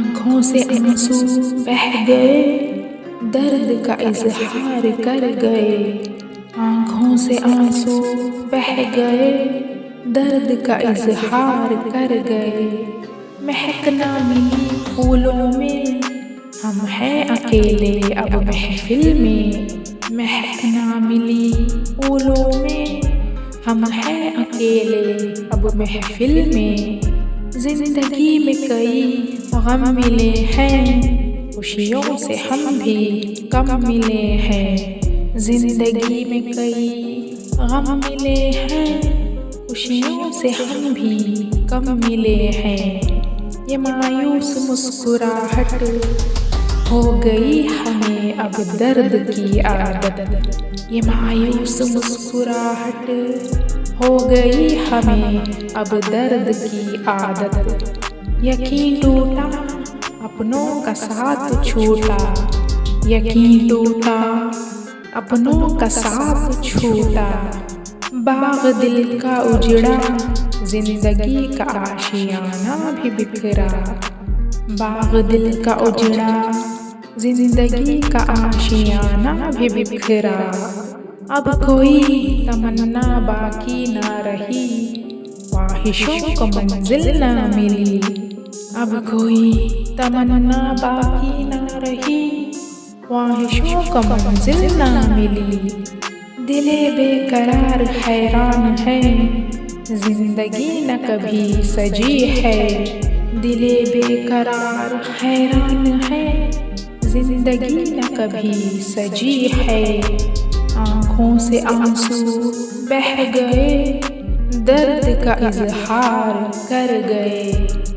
आँखों से आंसू बह गए, दर्द का इजहार कर गए। आँखों से आंसू बह गए, दर्द का इजहार कर गए। महकना मिली फूलों में, हम हैं अकेले अब महफिल में। महकना मिली फूलों में, हम हैं अकेले अब महफिल में। जिंदगी में कई गम मिले हैं, खुशियों से हम भी कम मिले हैं। जिंदगी में कई गम मिले हैं, खुशियों से हम भी कम मिले हैं। ये मायूस मुस्कुराहट हो गई हमें अब दर्द की आदत। ये मायूस मुस्कुराहट हो गई हमें अब दर्द की आदत। यकीन टूटा अपनों का साथ छूटा, यकीन टूटा अपनों का साथ छूटा। बाग दिल का उजड़ा, जिंदगी का आशियाना भी बिखरा। बाग दिल का उजड़ा, जिंदगी का आशियाना भी बिखरा। अब कोई तमन्ना बाकी ना रही, ख्वाहिशों को मंजिल ना मिली। अब कोई तमन्ना बाकी ना रही, ख्वाहिशों को मंजिल ना मिली। दिले बेकरार हैरान है, जिंदगी न कभी सजी है। दिले बेकरार हैरान है, जिंदगी न कभी सजी है। आँखों से आंसू बह गए, दर्द का इजहार कर गए।